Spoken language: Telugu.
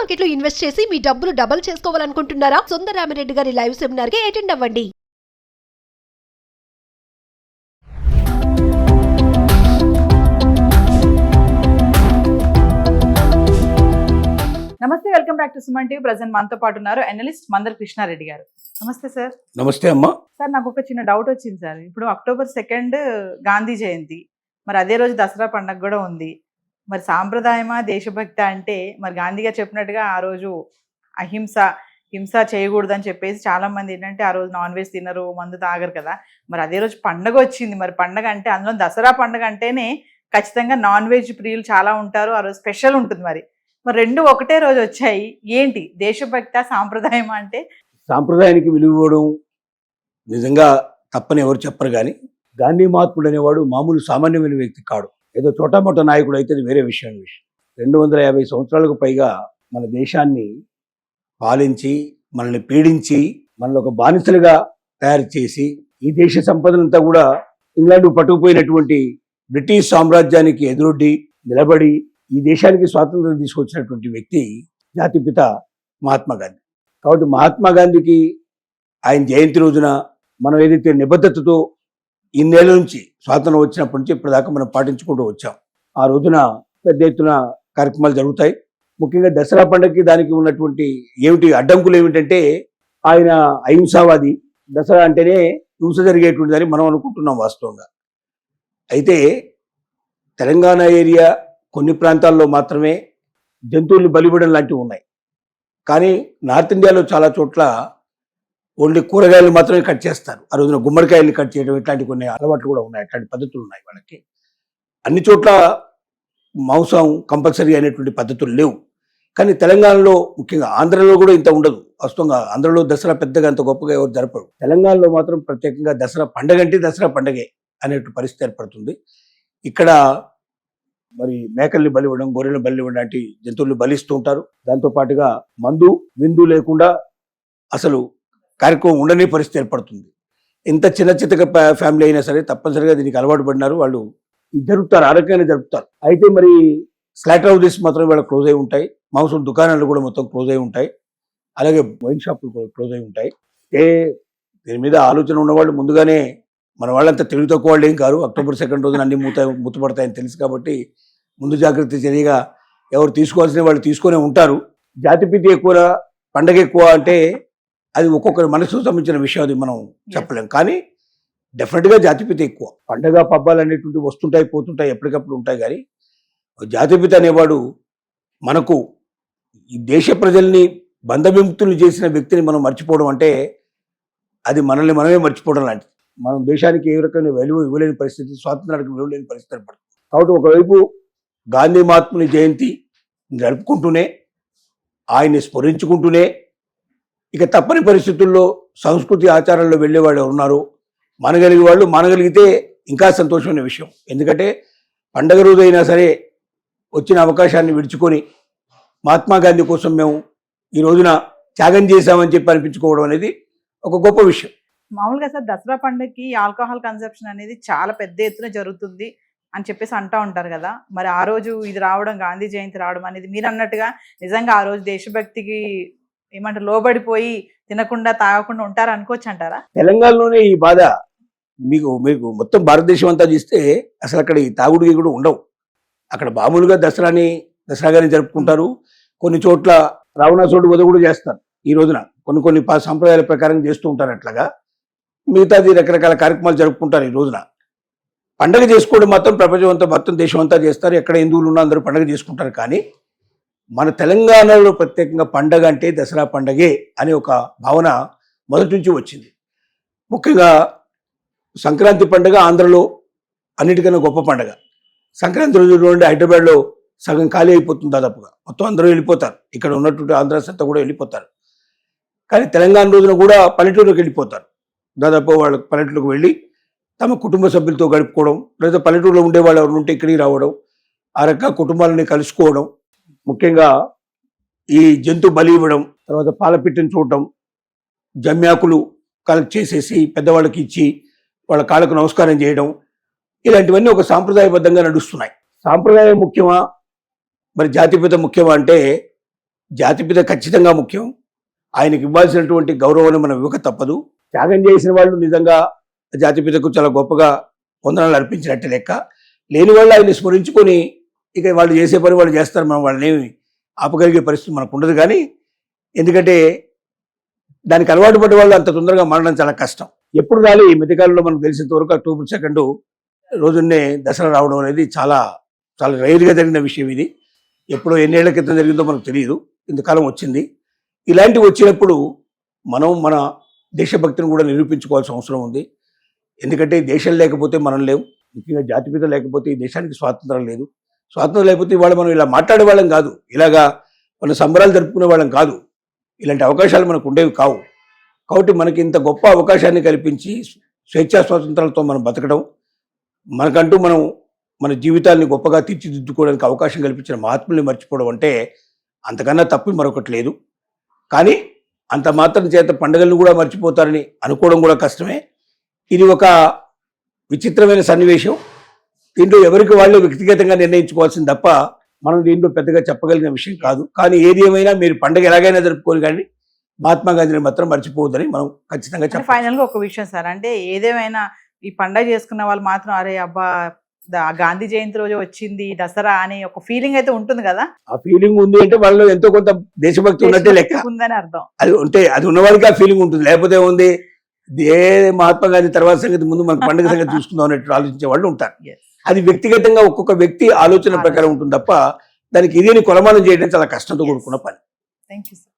మార్కెట్ లో ఇన్వెస్ట్ చేసి మీ డబ్బులు డబుల్ చేసుకోవాలనుకుంటున్నారా? సుందరరామిరెడ్డి గారి లైవ్ సెమినార్ కి అటెండ్ అవ్వండి. నమస్తే, welcome back to Suman TV. Present మనతో పాటు ఉన్నారు అనలిస్ట్ మందల కృష్ణారెడ్డి గారు. నమస్తే సార్. నమస్తే అమ్మా. సార్, నాకు ఒక చిన్న డౌట్ వచ్చింది సార్. ఇప్పుడు October 2 గాంధీ జయంతి, మరి అదే రోజు దసరా పండుగ కూడా ఉంది. మరి సాంప్రదాయమా దేశభక్తి అంటే మరి గాంధీ గారు చెప్పినట్టుగా ఆ రోజు హింస చేయకూడదని చెప్పేసి చాలా మంది ఏంటంటే ఆ రోజు నాన్ వెజ్ తినరు, మందు తాగరు కదా. మరి అదే రోజు పండగ వచ్చింది. మరి పండగ అంటే అందులో దసరా పండుగ అంటేనే ఖచ్చితంగా నాన్ వెజ్ ప్రియులు చాలా ఉంటారు. ఆ రోజు స్పెషల్ ఉంటుంది. మరి రెండు ఒకటే రోజు వచ్చాయి. ఏంటి దేశభక్తి సాంప్రదాయం అంటే? సాంప్రదాయానికి విలువ ఇవ్వడం నిజంగా తప్పని ఎవరు చెప్పరు, కానీ గాంధీ మహాత్ముడు అనేవాడు మామూలు సామాన్యమైన వ్యక్తి కాడు. ఏదో చోటామోటా నాయకుడు అయితే వేరే విషయం. 250 సంవత్సరాలకు పైగా మన దేశాన్ని పాలించి మనల్ని పీడించి మనల్ని ఒక బానిసలుగా తయారు చేసి ఈ దేశ సంపదనంతా కూడా ఇంగ్లాండ్ పట్టుకుపోయినటువంటి బ్రిటిష్ సామ్రాజ్యానికి ఎదురొడ్డి నిలబడి ఈ దేశానికి స్వాతంత్రం తీసుకొచ్చినటువంటి వ్యక్తి జాతిపిత మహాత్మా గాంధీ. కాబట్టి మహాత్మా గాంధీకి ఆయన జయంతి రోజున మనం ఏదైతే నిబద్ధతతో ఇన్నేళ్ల నుంచి స్వాతంత్రం వచ్చినప్పటి నుంచి ఇప్పటిదాకా మనం పాటించుకుంటూ వచ్చాం. ఆ రోజున పెద్ద ఎత్తున కార్యక్రమాలు జరుగుతాయి. ముఖ్యంగా దసరా పండుగకి దానికి ఉన్నటువంటి అడ్డంకులు ఏమిటంటే ఆయన అహింసావాది. దసరా అంటేనే హింస జరిగేటువంటిదని మనం అనుకుంటున్నాం వాస్తవంగా. అయితే తెలంగాణ ఏరియా కొన్ని ప్రాంతాల్లో మాత్రమే జంతువుల్ని బలివ్వడం లాంటివి ఉన్నాయి. కానీ నార్త్ ఇండియాలో చాలా చోట్ల ఓన్లీ కూరగాయలు మాత్రమే కట్ చేస్తారు. ఆ రోజున గుమ్మడికాయలు కట్ చేయడం ఇట్లాంటి కొన్ని అలవాట్లు కూడా ఉన్నాయి, అట్లాంటి పద్ధతులు ఉన్నాయి వాళ్ళకి. అన్ని చోట్ల మాంసం కంపల్సరీ అనేటువంటి పద్ధతులు లేవు. కానీ తెలంగాణలో ముఖ్యంగా ఆంధ్రలో కూడా ఇంత ఉండదు. వాస్తవంగా ఆంధ్రలో దసరా పెద్దగా అంత గొప్పగా ఎవరు జరపరు. తెలంగాణలో మాత్రం ప్రత్యేకంగా దసరా పండగ అంటే దసరా పండగే అనేటువంటి పరిస్థితి ఏర్పడుతుంది. ఇక్కడ మరి మేకల్ని బలివ్వడం, గొర్రెలను బలివ్వడం లాంటి జంతువుల్ని బలిస్తూ ఉంటారు. దాంతో పాటుగా మందు విందు లేకుండా అసలు కార్యక్రమం ఉండని పరిస్థితి ఏర్పడుతుంది. ఎంత చిన్న చిత్తగా ఫ్యామిలీ అయినా సరే తప్పనిసరిగా దీనికి అలవాటు పడినారు. వాళ్ళు జరుపుతారు, ఆరోగ్యంగా జరుపుతారు. అయితే మరి స్లాటర్ హౌసెస్ మాత్రం వాళ్ళ క్లోజ్ అయి ఉంటాయి. మాంసం దుకాణాలు కూడా మొత్తం క్లోజ్ అయి ఉంటాయి. అలాగే వైన్ షాపులు కూడా క్లోజ్ అయి ఉంటాయి. దీని మీద ఆలోచన ఉన్నవాళ్ళు ముందుగానే, మన వాళ్ళంతా తెలివి తక్కువ వాళ్ళు ఏం కాదు. October 2 రోజున అన్ని మూతపడతాయని తెలుసు కాబట్టి ముందు జాగ్రత్త చర్యగా ఎవరు తీసుకోవాల్సిన వాళ్ళు తీసుకునే ఉంటారు. జాతిపిత ఎక్కువ, పండగ ఎక్కువ అంటే అది ఒక్కొక్కరి మనసుకు సంబంధించిన విషయం, అది మనం చెప్పలేం. కానీ డెఫినెట్గా జాతిపిత ఎక్కువ. పండగ పబ్బాలు అనేటువంటి వస్తుంటాయి పోతుంటాయి, ఎప్పటికప్పుడు ఉంటాయి. కానీ జాతిపిత అనేవాడు మనకు ఈ దేశ ప్రజల్ని బంధవిముక్తులు చేసిన వ్యక్తిని మనం మర్చిపోవడం అంటే అది మనల్ని మనమే మర్చిపోవడం లాంటిది. మనం దేశానికి ఏ రకమైన విలువ ఇవ్వలేని పరిస్థితి, స్వాతంత్రానికి విలువ లేని పరిస్థితి ఏర్పడుతుంది. కాబట్టి ఒకవైపు గాంధీ మహాత్ముని జయంతి జరుపుకుంటూనే, ఆయన్ని స్మరించుకుంటూనే, ఇక తప్పని పరిస్థితుల్లో సంస్కృతి ఆచారాల్లో వెళ్ళేవాళ్ళు ఉన్నారు. మనగలిగే వాళ్ళు మానగలిగితే ఇంకా సంతోషమైన విషయం. ఎందుకంటే పండగ రోజు అయినా సరే వచ్చిన అవకాశాన్ని విడుచుకొని మహాత్మా గాంధీ కోసం మేము ఈ రోజున త్యాగం చేశామని చెప్పి అనిపించుకోవడం అనేది ఒక గొప్ప విషయం. మామూలుగా సార్, దసరా పండుగకి ఆల్కహాల్ కన్సంప్షన్ అనేది చాలా పెద్ద ఎత్తున జరుగుతుంది అని చెప్పేసి అంటూ ఉంటారు కదా. మరి ఆ రోజు ఇది రావడం, గాంధీ జయంతి రావడం అనేది మీరు అన్నట్టుగా నిజంగా ఆ రోజు దేశభక్తికి ఏమంటారు లోబడిపోయి తినకుండా తాగకుండా ఉంటారు అనుకోవచ్చు అంటారా? తెలంగాణలోనే ఈ బాధ మీకు మొత్తం భారతదేశం అంతా చూస్తే అసలు అక్కడ ఈ తాగుడు కూడా ఉండవు. అక్కడ మామూలుగా దసరాగానే జరుపుకుంటారు. కొన్ని చోట్ల రావణాసురుడు వధ కూడా చేస్తారు ఈ రోజున. కొన్ని సాంప్రదాయాల ప్రకారం చేస్తూ ఉంటారు. అట్లాగా మిగతాది రకరకాల కార్యక్రమాలు జరుపుకుంటారు ఈ రోజున. పండగ చేసుకోవడం మాత్రం ప్రపంచం అంతా, మొత్తం దేశం అంతా చేస్తారు. ఎక్కడ హిందువులు ఉన్నా అందరూ పండగ చేసుకుంటారు. కానీ మన తెలంగాణలో ప్రత్యేకంగా పండగ అంటే దసరా పండగే అనే ఒక భావన మొదటి నుంచి వచ్చింది. ముఖ్యంగా సంక్రాంతి పండుగ ఆంధ్రలో అన్నిటికన్నా గొప్ప పండుగ. సంక్రాంతి రోజు నుండి హైదరాబాద్లో సగం ఖాళీ అయిపోతుంది దాదాపుగా. మొత్తం అందరూ వెళ్ళిపోతారు. ఇక్కడ ఉన్నటువంటి ఆంధ్రాస్ అంతా కూడా వెళ్ళిపోతారు. కానీ తెలంగాణ రోజున కూడా పల్లెటూరులోకి వెళ్ళిపోతారు. దాదాపు వాళ్ళ పల్లెటూరుకు వెళ్ళి తమ కుటుంబ సభ్యులతో గడుపుకోవడం, లేదా పల్లెటూరులో ఉండేవాళ్ళు ఎవరు ఉంటే ఇక్కడికి రావడం, ఆ రకంగా కుటుంబాలని కలుసుకోవడం, ముఖ్యంగా ఈ జంతు బలి ఇవ్వడం, తర్వాత పాలపిట్టని చూడటం, జమ్యాకులు కలెక్ట్ చేసేసి పెద్దవాళ్ళకి ఇచ్చి వాళ్ళ కాళ్ళకు నమస్కారం చేయడం, ఇలాంటివన్నీ ఒక సాంప్రదాయబద్ధంగా నడుస్తున్నాయి. సాంప్రదాయం ముఖ్యమా మరి జాతిపిత ముఖ్యమా అంటే జాతిపిత ఖచ్చితంగా ముఖ్యం. ఆయనకి ఇవ్వాల్సినటువంటి గౌరవాన్ని మనం ఇవ్వక తప్పదు. త్యాగం చేసిన వాళ్ళు నిజంగా జాతిపితకు చాలా గొప్పగా వందనాలు అర్పించినట్టు లెక్క. లేని వాళ్ళు ఆయన్ని స్మరించుకొని ఇక వాళ్ళు చేసే పని వాళ్ళు చేస్తారు. మనం వాళ్ళని ఏమి ఆపగలిగే పరిస్థితి మనకు ఉండదు. కానీ ఎందుకంటే దానికి అలవాటు పడ్డ వాళ్ళు అంత తొందరగా మారడం చాలా కష్టం. ఎప్పుడు రాలి ఈ మధ్యకాలంలో మనకు తెలిసినంత వరకు అక్టోబర్ 2 రోజున్నే దసరా రావడం అనేది చాలా చాలా రైర్గా జరిగిన విషయం. ఇది ఎప్పుడో ఎన్నేళ్ల క్రితం జరిగిందో మనకు తెలియదు, ఇంతకాలం వచ్చింది. ఇలాంటివి వచ్చినప్పుడు మనం మన దేశభక్తిని కూడా నిరూపించుకోవాల్సిన అవసరం ఉంది. ఎందుకంటే దేశం లేకపోతే మనం లేవు, ముఖ్యంగా జాతిపిత లేకపోతే ఈ దేశానికి స్వాతంత్రం లేదు. స్వాతంత్రం లేకపోతే ఇవాళ మనం ఇలా మాట్లాడే వాళ్ళం కాదు, ఇలాగా మన సంబరాలు జరుపుకునే వాళ్ళం కాదు, ఇలాంటి అవకాశాలు మనకు ఉండేవి కావు. కాబట్టి మనకి ఇంత గొప్ప అవకాశాన్ని కల్పించి స్వేచ్ఛా స్వాతంత్రాలతో మనం బతకడం, మనకంటూ మనం మన జీవితాన్ని గొప్పగా తీర్చిదిద్దుకోవడానికి అవకాశం కల్పించిన మహాత్ముల్ని మర్చిపోవడం అంటే అంతకన్నా తప్పి మరొకటి లేదు. కానీ అంత మాత్రం చేత పండుగలను కూడా మర్చిపోతారని అనుకోవడం కూడా కష్టమే. ఇది ఒక విచిత్రమైన సన్నివేశం. దీంట్లో ఎవరికి వాళ్ళు వ్యక్తిగతంగా నిర్ణయించుకోవాల్సింది తప్ప మనం దీంట్లో పెద్దగా చెప్పగలిగిన విషయం కాదు. కానీ ఏది ఏమైనా మీరు పండుగ ఎలాగైనా జరుపుకోవాలి, కానీ మహాత్మా గాంధీని మాత్రం మర్చిపోవద్దని మనం ఖచ్చితంగా చెప్పాలి. ఫైనల్ గా ఒక విషయం సార్, అంటే ఏదేమైనా ఈ పండగ చేసుకున్న వాళ్ళు మాత్రం అరే అబ్బా గాంధీ జయంతి రోజు వచ్చింది దసరా అనే ఒక ఫీలింగ్ అయితే ఉంటుంది కదా. ఆ ఫీలింగ్ ఉంది అంటే వాళ్ళలో ఎంతో కొంత దేశభక్తి ఉన్నట్టే లెక్క ఉందని అర్థం. అది ఉంటే అది ఉన్నవాడికి ఆ ఫీలింగ్ ఉంటుంది. లేకపోతే ఉంది ఏ మహాత్మా గాంధీ తర్వాత సంగతి ముందు మనకు పండుగ సంగతి చూసుకుందాం అన్నట్టు ఆలోచించే వాళ్ళు ఉంటారు. అది వ్యక్తిగతంగా ఒక్కొక్క వ్యక్తి ఆలోచన ప్రకారం ఉంటుంది తప్ప దానికి ఇదేని కొలమానం చేయడం చాలా కష్టంతో కూడుకున్న పని. Thank you sir.